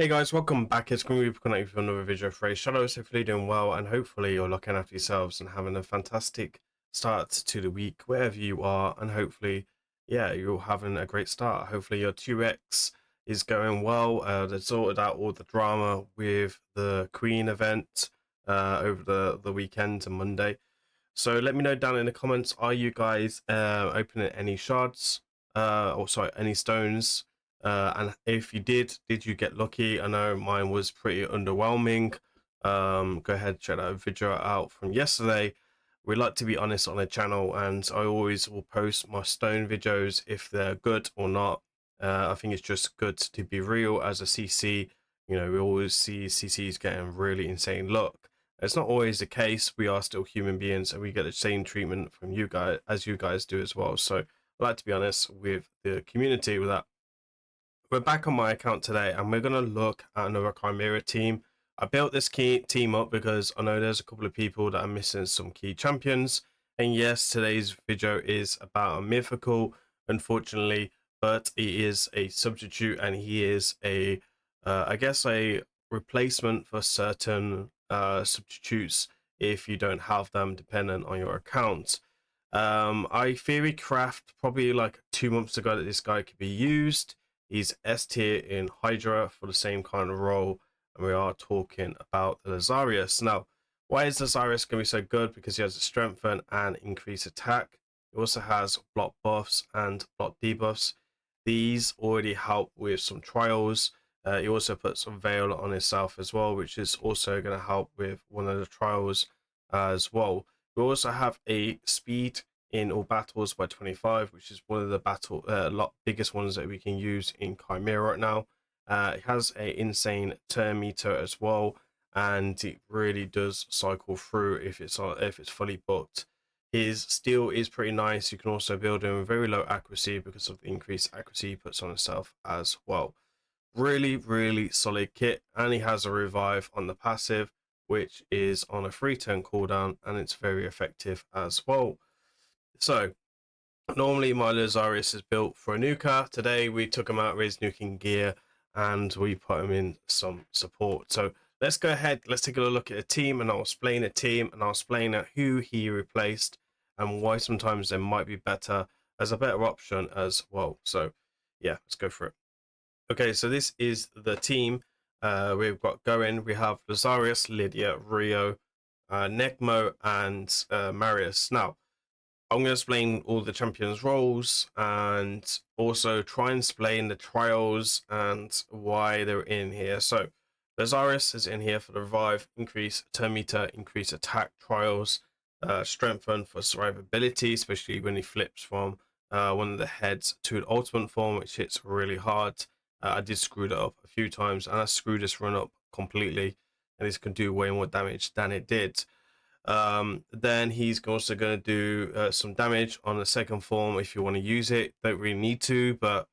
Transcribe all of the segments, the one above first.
Hey guys, welcome back. It's Grimreaper connecting with another video for Raidshadowlegends. Hopefully you're doing well, and hopefully you're looking after yourselves and having a fantastic start to the week wherever you are, and hopefully, yeah, you're having a great start. Hopefully your 2x is going well. They sorted out all the drama with the Queen event over the weekend and Monday. So let me know down in the comments, are you guys opening any shards? Or sorry, any stones? And if you did you get lucky? I know mine was pretty underwhelming. Go ahead, check that video out from yesterday. We like to be honest on the channel, and I always will post my stone videos if they're good or not. I think it's just good to be real as a CC. You know, we always see CCs getting really insane luck. It's not always the case. We are still human beings, and we get the same treatment from you guys as you guys do as well. So I like to be honest with the community with that. We're back on my account today, and we're going to look at another Chimera team. I built this key team up because I know there's a couple of people that are missing some key champions. And yes, today's video is about a mythical, unfortunately, but he is a substitute, and he is I guess, a replacement for certain substitutes if you don't have them dependent on your account. I theory craft probably like 2 months ago that this guy could be used. He's S tier in Hydra for the same kind of role, and we are talking about the Lazarius. Now, why is Lazarius going to be so good? Because he has a strengthen and increase attack. He also has block buffs and block debuffs. These already help with some trials. He also puts some veil on himself as well, which is also going to help with one of the trials as well. We also have a speed in all battles by 25, which is one of the lot biggest ones that we can use in Chimera right now. It has a insane turn meter as well, and it really does cycle through if it's fully booked. His steel is pretty nice. You can also build him with very low accuracy because of the increased accuracy he puts on himself as well. Really solid kit, and he has a revive on the passive, which is on a 3-turn cooldown, and it's very effective as well. So normally my Lazarius is built for a nuker. Today we took him out of his nuking gear and we put him in some support. So let's go ahead, let's take a look at a team, and I'll explain a team, and I'll explain who he replaced and why sometimes there might be better as a better option as well. So yeah, let's go for it. Okay, so this is the team we've got going. We have Lazarius, Lydia, Rio, Necmo, and Marius. Now, I'm going to explain all the champions' roles and also try and explain the trials and why they're in here. So, Lazarius is in here for the revive, increase turn meter, increase attack trials, strengthen for survivability, especially when he flips from one of the heads to an ultimate form, which hits really hard. I did screw that up a few times, and I screwed this run up completely, and this can do way more damage than it did. Then he's also going to do some damage on the second form if you want to use it. Don't really need to, but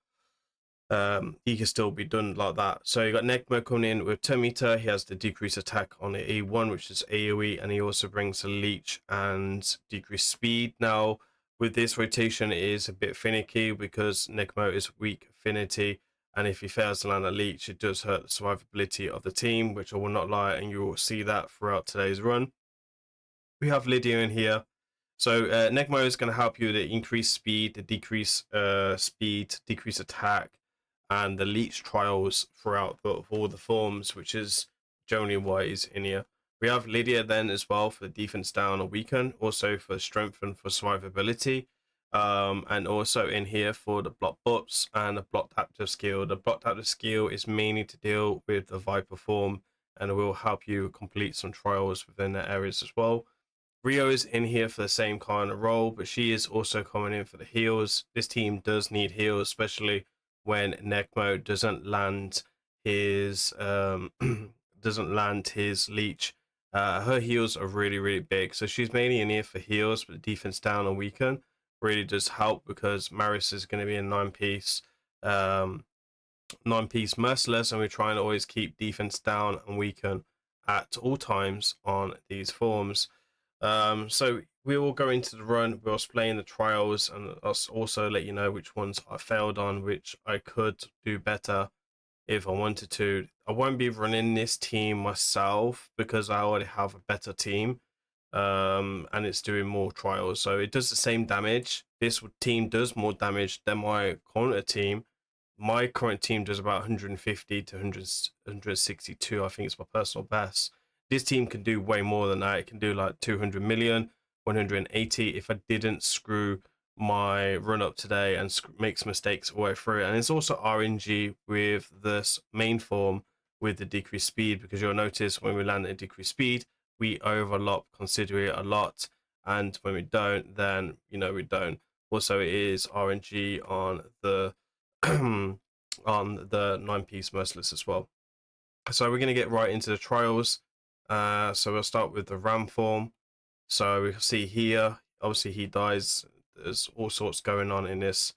he can still be done like that. So you got Necmo coming in with turn meter. He has the decrease attack on the A1, which is AoE, and he also brings a leech and decrease speed. Now with this rotation, it is a bit finicky because Necmo is weak affinity, and if he fails to land a leech, it does hurt the survivability of the team, which I will not lie, and you will see that throughout today's run. We have Lydia in here. So Necmo is going to help you to increase speed, to decrease speed, decrease attack, and the leech trials throughout all the forms, which is generally why he's in here. We have Lydia then as well for the defense down or weaken, also for strength and for survivability, and also in here for the block buffs and the block active skill. The block active skill is mainly to deal with the Viper form, and it will help you complete some trials within the areas as well. Rio is in here for the same kind of role, but she is also coming in for the heals. This team does need heals, especially when Necmo doesn't land his doesn't land his leech. Her heals are really big, so she's mainly in here for heals, but defense down and weaken really does help because Maris is going to be a 9-piece 9-piece merciless, and we're trying to always keep defense down and weaken at all times on these forms. So we will go into the run, we'll explain the trials, and I'll also let you know which ones I failed on, which I could do better if I wanted to. I won't be running this team myself because I already have a better team, and it's doing more trials, so it does the same damage. This team does more damage than my current team. My current team does about 150 to 162. I think it's my personal best. This team can do way more than that. It can do like 200 million, 180 if I didn't screw my run up today and makes mistakes all the way through. And it's also RNG with this main form with the decreased speed, because you'll notice when we land at decreased speed, we overlap considerably a lot, and when we don't, then we don't. Also, it is RNG on the on the 9-piece merciless as well. So we're going to get right into the trials. So we'll start with the ram form. So we can see here, obviously he dies. There's all sorts going on in this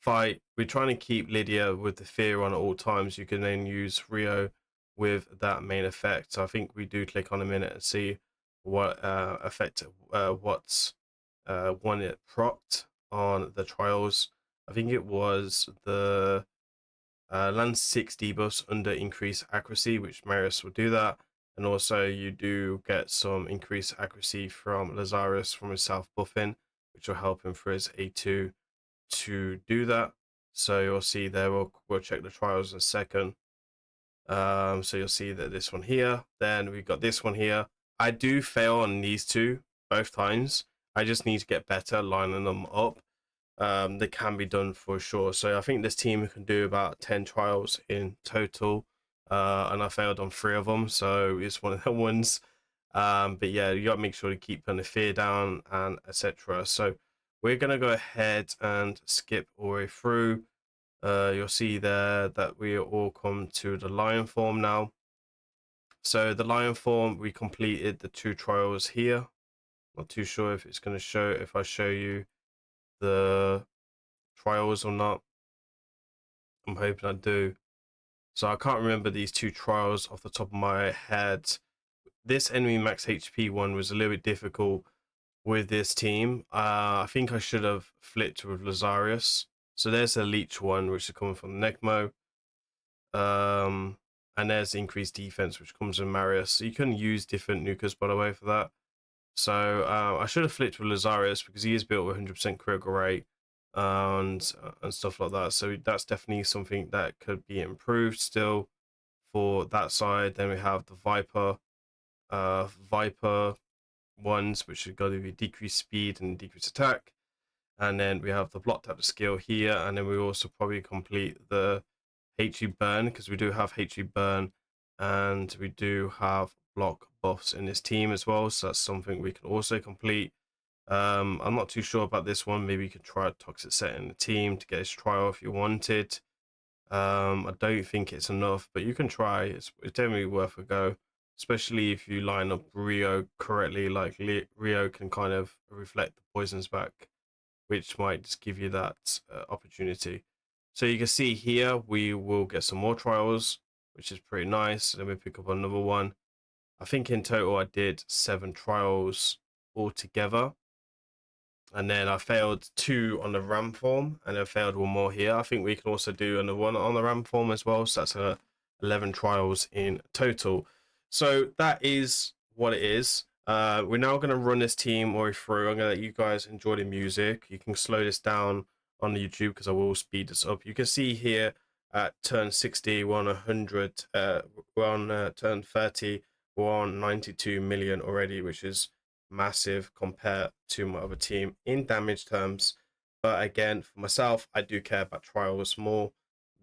fight. We're trying to keep Lydia with the fear on at all times. You can then use Rio with that main effect. So I think we do click on a minute and see what effect, what's one it procced on the trials. I think it was the land 6 debuffs under increased accuracy, which Marius will do that. And also you do get some increased accuracy from Lazarius from his self buffing, which will help him for his A2 to do that. So you'll see there, we'll check the trials in a second. So you'll see that this one here, then we've got this one here. I do fail on these two both times. I just need to get better lining them up. They can be done for sure. So I think this team can do about 10 trials in total, and I failed on 3 of them, so it's one of the ones. But yeah, you got to make sure to keep the fear down and etc. So we're gonna go ahead and skip all the way through. You'll see there that we all come to the lion form now. So the lion form, we completed the 2 trials here. Not too sure if it's going to show, if I show you the trials or not. I'm hoping I do. So I can't remember these 2 trials off the top of my head. This enemy max HP one was a little bit difficult with this team. I think I should have flipped with Lazarius. So there's the leech one, which is coming from Necmo. And there's the increased defense, which comes from Marius. So you can use different nukers, by the way, for that. So I should have flipped with Lazarius because he is built with 100% critical rate and stuff like that. So that's definitely something that could be improved still for that side. Then we have the Viper ones, which are going to be decreased speed and decreased attack. And then we have the block tap skill here, and then we also probably complete the HE burn, because we do have HE burn and we do have block buffs in this team as well, so that's something we can also complete. I'm not too sure about this one. Maybe you could try a toxic set in the team to get this trial if you wanted. I don't think it's enough, but you can try. It's definitely worth a go, especially if you line up Rio correctly. Like Rio can kind of reflect the poisons back, which might just give you that opportunity. So you can see here, we will get some more trials, which is pretty nice. Let me pick up another one. I think in total I did 7 trials altogether. And then I failed 2 on the ram form, and I failed 1 more here. I think we can also do another 1 on the ram form as well. So that's 11 trials in total. So that is what it is. We're now going to run this team all the way through. I'm going to let you guys enjoy the music. You can slow this down on the YouTube because I will speed this up. You can see here at turn 60, we're on 100. We're on turn 30, we're on 92 million already, which is massive compared to my other team in damage terms. But again, for myself, I do care about trials more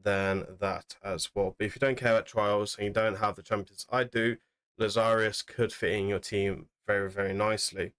than that as well. But if you don't care about trials and you don't have the champions I do, Lazarius could fit in your team very, very nicely.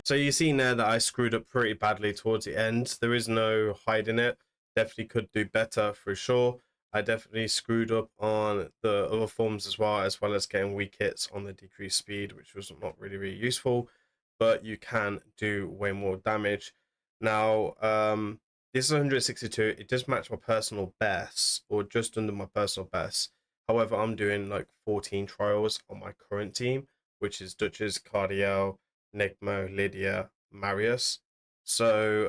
So you've seen there that I screwed up pretty badly towards the end. There is no hiding it. Definitely could do better for sure. I definitely screwed up on the other forms as well as getting weak hits on the decreased speed, which was not really useful. But you can do way more damage. Now, this is 162. It does match my personal best, or just under my personal best. However, I'm doing like 14 trials on my current team, which is Duchess, Cardiel, Nigmo, Lydia, Marius. So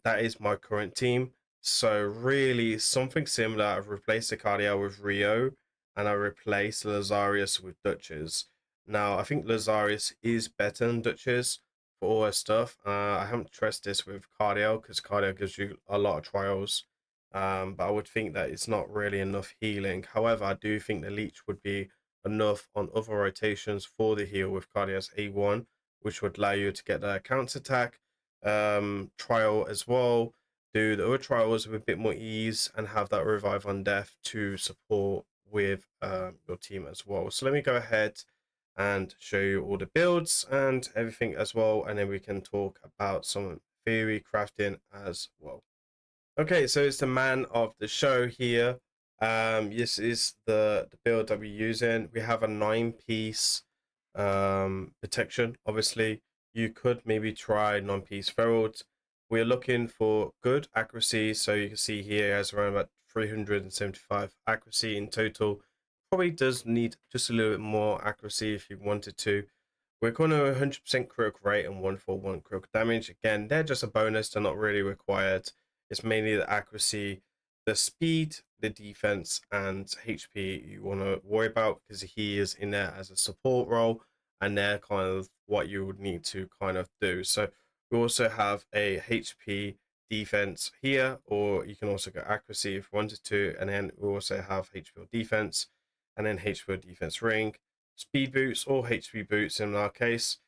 that is my current team. So really something similar. I've replaced the Cardiel with Rio, and I replaced Lazarius with Duchess. Now I think Lazarius is better than Duchess for all her stuff. I haven't tried this with Cardiel because Cardiel gives you a lot of trials. But I would think that it's not really enough healing. However, I do think the leech would be enough on other rotations for the heal with Cardiel's A1, which would allow you to get the counter attack trial as well. Do the other trials with a bit more ease and have that revive on death to support with your team as well. So let me go ahead and show you all the builds and everything as well, and then we can talk about some theory crafting as well. Okay, so it's the man of the show here. This is the build that we're using. We have a 9-piece protection. Obviously, you could maybe try 9-piece ferals. We're looking for good accuracy, so you can see here it has around about 375 accuracy in total. Probably does need just a little bit more accuracy if you wanted to. We're going to 100% crit rate and 141 crit damage. Again, they're just a bonus, they're not really required. It's mainly the accuracy the speed, the defense, and HP you want to worry about, because he is in there as a support role, and they're kind of what you would need to kind of do. So we also have a HP defense here, or you can also go accuracy if you wanted to, and then we also have HP defense, and then HP defense ring, speed boots or HP boots in our case.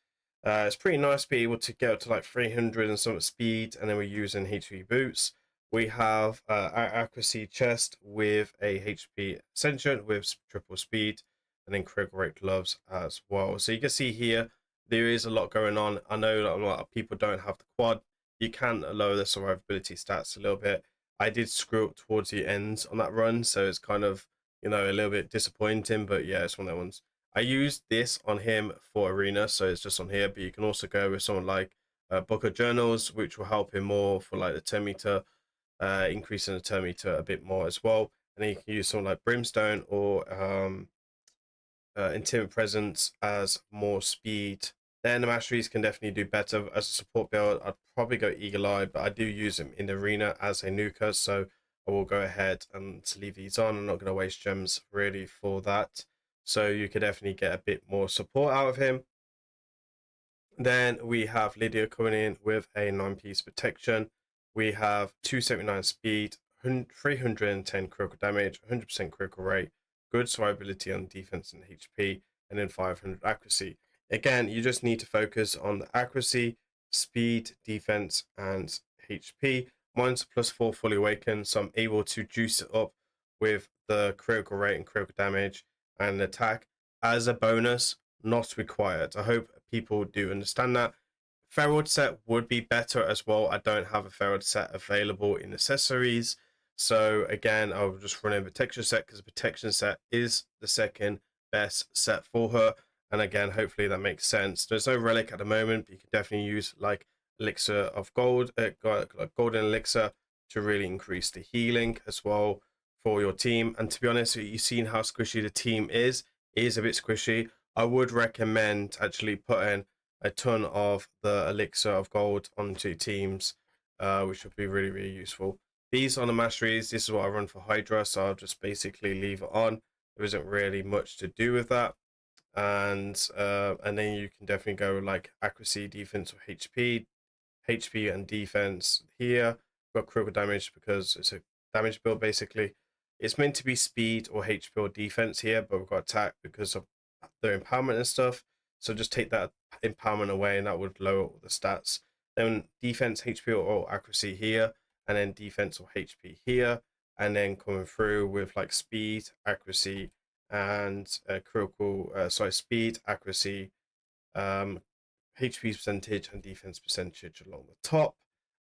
It's pretty nice to be able to get up to like 300 and some speed, and then we're using HP boots. We have our accuracy chest with a HP ascension with triple speed, and then critical rate gloves as well. So you can see here there is a lot going on. I know that a lot of people don't have the quad. You can lower the survivability stats a little bit. I did screw up towards the end on that run, so it's kind of, you know, a little bit disappointing, but yeah, it's one of the ones. I used this on him for arena, so it's just on here, but you can also go with someone like Book of Journals, which will help him more for like the turn meter, increasing the turn meter a bit more as well. And then you can use someone like Brimstone or Intimate Presence as more speed. Then the masteries can definitely do better as a support build. I'd probably go Eagle Eye, but I do use him in the arena as a nuker, so I will go ahead and leave these on. I'm not going to waste gems really for that. So you could definitely get a bit more support out of him. Then we have Lydia coming in with a 9-piece protection. We have 279 speed, 310 critical damage, 100% critical rate, good survivability on defense and HP, and then 500 accuracy. Again, you just need to focus on the accuracy, speed, defense, and HP. Mine's +4 fully awakened, so I'm able to juice it up with the critical rate and critical damage and attack as a bonus, not required. I hope people do understand that. Feral set would be better as well. I don't have a feral set available in accessories, so again, I'll just run a protection set, because the protection set is the second best set for her. And again, hopefully that makes sense. There's no relic at the moment, but you can definitely use like elixir of gold, golden elixir, to really increase the healing as well for your team. And to be honest, you've seen how squishy the team is. It is a bit squishy. I would recommend actually putting a ton of the elixir of gold onto teams, which would be really, really useful. These on the masteries, this is what I run for Hydra, so I'll just basically leave it on. There isn't really much to do with that. And then you can definitely go like accuracy, defense, or HP and defense here. Got critical damage because it's a damage build basically. It's meant to be speed or HP or defense here, but we've got attack because of their empowerment and stuff. So just take that empowerment away, and that would lower all the stats. Then defense, HP, or accuracy here, and then defense or HP here, and then coming through with like speed, accuracy, and speed, accuracy, HP percentage, and defense percentage along the top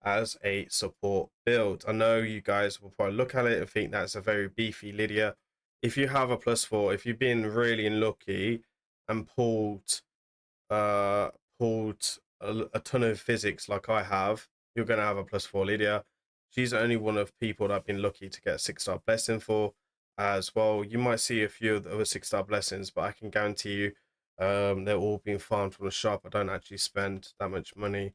as a support build. I know you guys will probably look at it and think that's a very beefy Lydia. If you have a +4, if you've been really unlucky and pulled a ton of physics like I have, you're going to have a +4 Lydia. She's only one of people that I've been lucky to get a 6-star blessing for as well. You might see a few of the other 6-star blessings, but I can guarantee you they're all being farmed from the shop. I don't actually spend that much money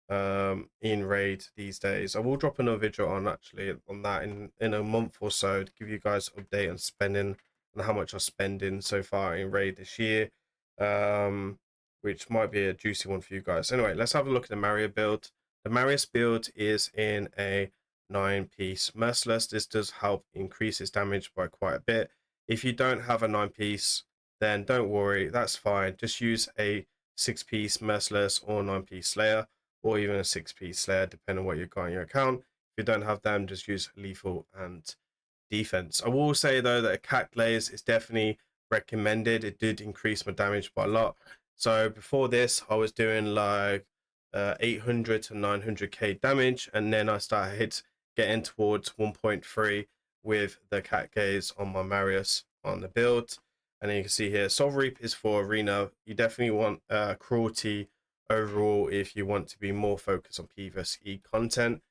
in raid these days. I will drop another video on that in a month or so to give you guys an update on spending and how much I'm spending so far in raid this year, which might be a juicy one for you guys. Anyway, let's have a look at the Mario build. The Marius build is in a 9-piece merciless. This does help increase its damage by quite a bit. If you don't have a 9-piece, then don't worry, that's fine. Just use a 6-piece merciless or 9-piece slayer, or even a 6-piece slayer, depending on what you've got in your account. If you don't have them, just use lethal and defense. I will say though that a cat glaze is definitely recommended. It did increase my damage by a lot. So before this, I was doing like 800 to 900k damage, and then I started getting towards 1.3 with the cat gaze on my Marius on the build. And then you can see here, Soul Reap is for arena. You definitely want cruelty overall if you want to be more focused on PvE content.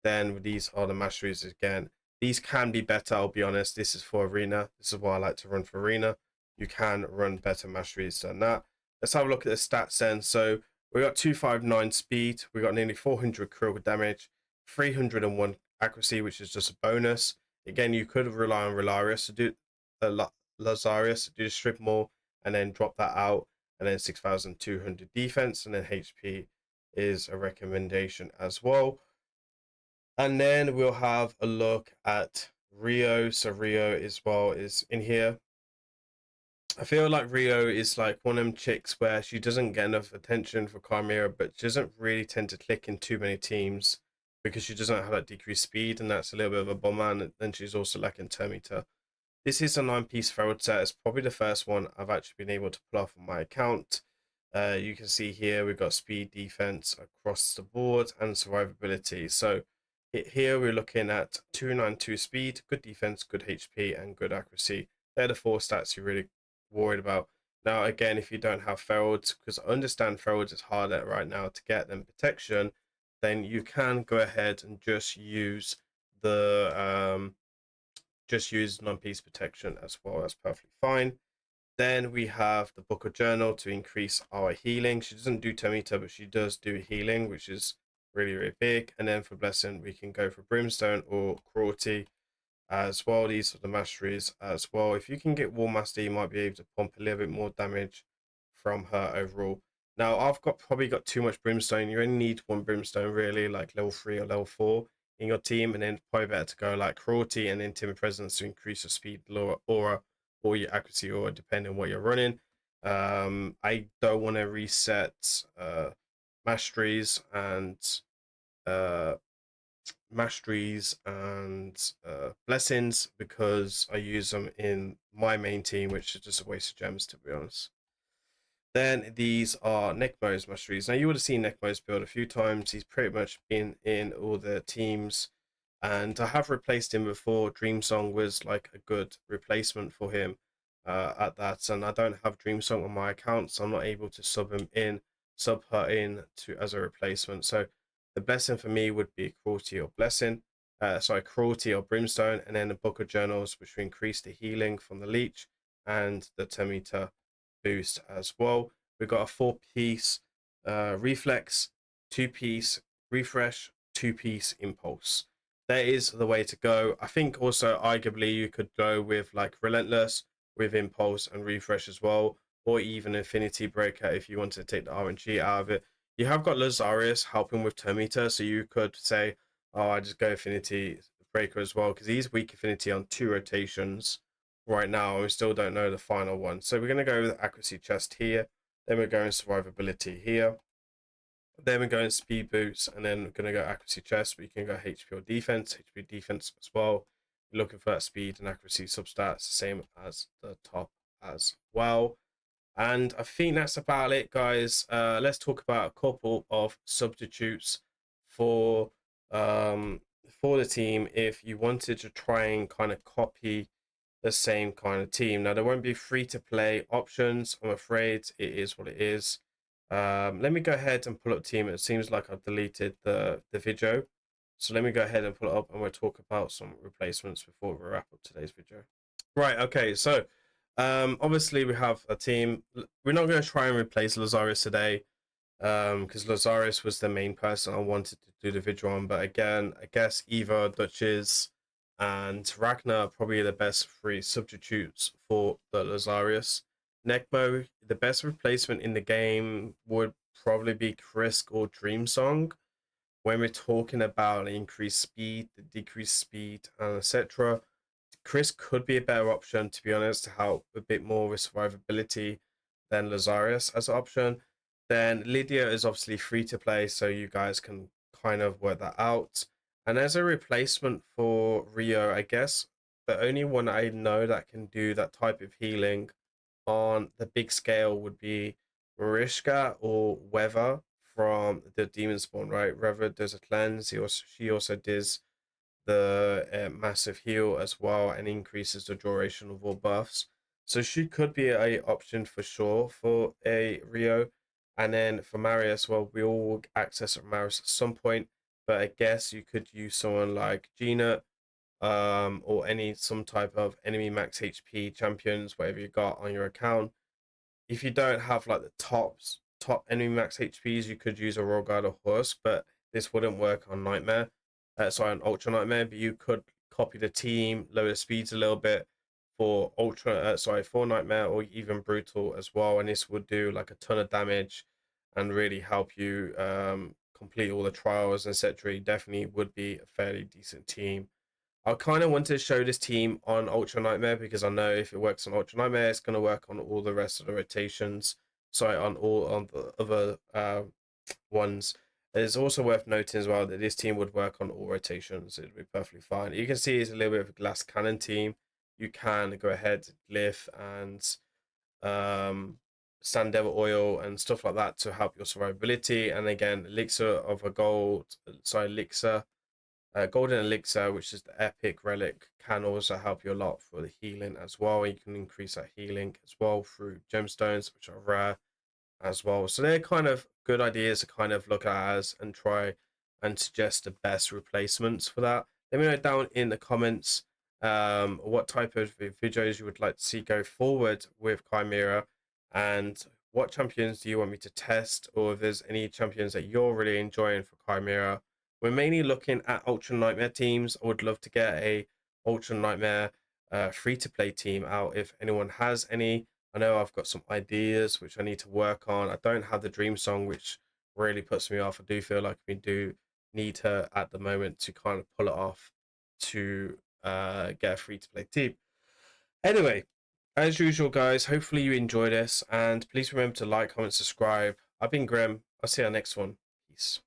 Then these are the masteries again. These can be better, I'll be honest. This is for arena. This is why I like to run for arena. You can run better masteries than that. Let's have a look at the stats then. So we got 259 speed. We got nearly 400 critical damage, 301 accuracy, which is just a bonus. Again, you could rely on Lazarius to do Lazarius to do the strip more, and then drop that out, and then 6,200 defense, and then HP is a recommendation as well. And then we'll have a look at Rio. So Rio as well is in here. I feel like Rio is like one of them chicks where she doesn't get enough attention for Chimera, but she doesn't really tend to click in too many teams because she doesn't have that decreased speed, and that's a little bit of a bummer. And then she's also lacking turn meter. This is a 9-piece Feral set. It's probably the first one I've actually been able to pull off on my account. You can see here we've got speed, defense across the board, and survivability. So here we're looking at 292 speed, good defense, good HP, and good accuracy. They're the 4 stats you're really worried about. Now, again, if you don't have Ferals, because I understand Ferals is harder right now to get than protection, then you can go ahead and just use the non-piece protection as well. That's perfectly fine. Then we have the Book of Journal to increase our healing. She doesn't do Termita, but she does do healing, which is really, really big. And then for Blessing, we can go for Brimstone or Cruelty as well. These are the masteries as well. If you can get War Master, you might be able to pump a little bit more damage from her overall. Now, I've probably got too much Brimstone. You only need 1 Brimstone, really, like level 3 or level 4 in your team. And then probably better to go like Cruelty and then Timid Presence to increase your speed, lower aura, or your accuracy, or depending on what you're running. I don't want to reset masteries and blessings because I use them in my main team, which is just a waste of gems, to be honest. Then these are Necmo's masteries. Now you would have seen Necmo's build a few times. He's pretty much been in all the teams, and I have replaced him before. Dreamsong was like a good replacement for him at that, and I don't have Dreamsong on my account, so I'm not able to sub her in to as a replacement. So the blessing for me would be Cruelty or Blessing. Cruelty or Brimstone, and then the Book of Journals, which will increase the healing from the leech and the Termita boost as well. We've got a 4-piece reflex, 2-piece refresh, 2-piece impulse. That is the way to go. I think also arguably you could go with like relentless with impulse and refresh as well, or even infinity breaker if you want to take the RNG out of it. You have got Lazarius helping with turn meter, so you could say, oh, I just go infinity breaker as well, because he's weak affinity on 2 rotations right now. We still don't know the final one. So we're going to go with accuracy chest here. Then we're going survivability here. Then we're going speed boots, and then we're going to go accuracy chest. We can go HP or defense, HP defense as well. You're looking for that speed and accuracy substats, same as the top as well. And I think that's about it, guys. Let's talk about a couple of substitutes for the team if you wanted to try and kind of copy the same kind of team. Now, there won't be free-to-play options. I'm afraid it is what it is. Let me go ahead and pull up team. It seems like I've deleted the video. So let me go ahead and pull it up, and we'll talk about some replacements before we wrap up today's video. Right, okay, so obviously we have a team. We're not going to try and replace Lazarius today because Lazarius was the main person I wanted to do the video on. But again, I guess Eva, Duchess, and Ragnar are probably the best 3 substitutes for the Lazarius. Necmo, the best replacement in the game would probably be Krisk or Dreamsong. When we're talking about increased speed, the decreased speed, and etc., Chris could be a better option, to be honest, to help a bit more with survivability than Lazarius as an option. Then Lydia is obviously free to play, so you guys can kind of work that out. And as a replacement for Rio, I guess the only one I know that can do that type of healing on the big scale would be Marishka or Weather from the Demon Spawn, right? Weather does a cleanse. She also does the massive heal as well and increases the duration of all buffs. So she could be a option for sure for a Rio. And then for Marius, well, we all will access Marius at some point, but I guess you could use someone like Gina or some type of enemy max HP champions, whatever you got on your account. If you don't have like the top enemy max HPs, you could use a Royal Guard or Horse, but this wouldn't work on Nightmare. On Ultra Nightmare, but you could copy the team, lower the speeds a little bit for for nightmare or even brutal as well, and this would do like a ton of damage and really help you complete all the trials, etc. Definitely would be a fairly decent team. I kind of want to show this team on Ultra Nightmare because I know if it works on Ultra Nightmare, it's going to work on all the rest of the rotations. Sorry, on all on the other ones. It's also worth noting as well that this team would work on all rotations. It'd be perfectly fine. You can see it's a little bit of a glass cannon team. You can go ahead, glyph, and sand devil oil and stuff like that to help your survivability. And again, golden elixir, which is the epic relic, can also help you a lot for the healing as well. You can increase that healing as well through gemstones, which are rare as well. So they're kind of good ideas to kind of look at as and try and suggest the best replacements for that. Let me know down in the comments what type of videos you would like to see go forward with Chimera, and what champions do you want me to test, or if there's any champions that you're really enjoying for Chimera. We're mainly looking at Ultra Nightmare teams. I would love to get a Ultra Nightmare free-to-play team out if anyone has any. I know I've got some ideas which I need to work on. I don't have the dream song, which really puts me off. I do feel like we do need her at the moment to kind of pull it off to get a free-to-play team. Anyway, as usual, guys, hopefully you enjoy this, and please remember to like, comment, subscribe. I've been Grim. I'll see you on the next one. Peace.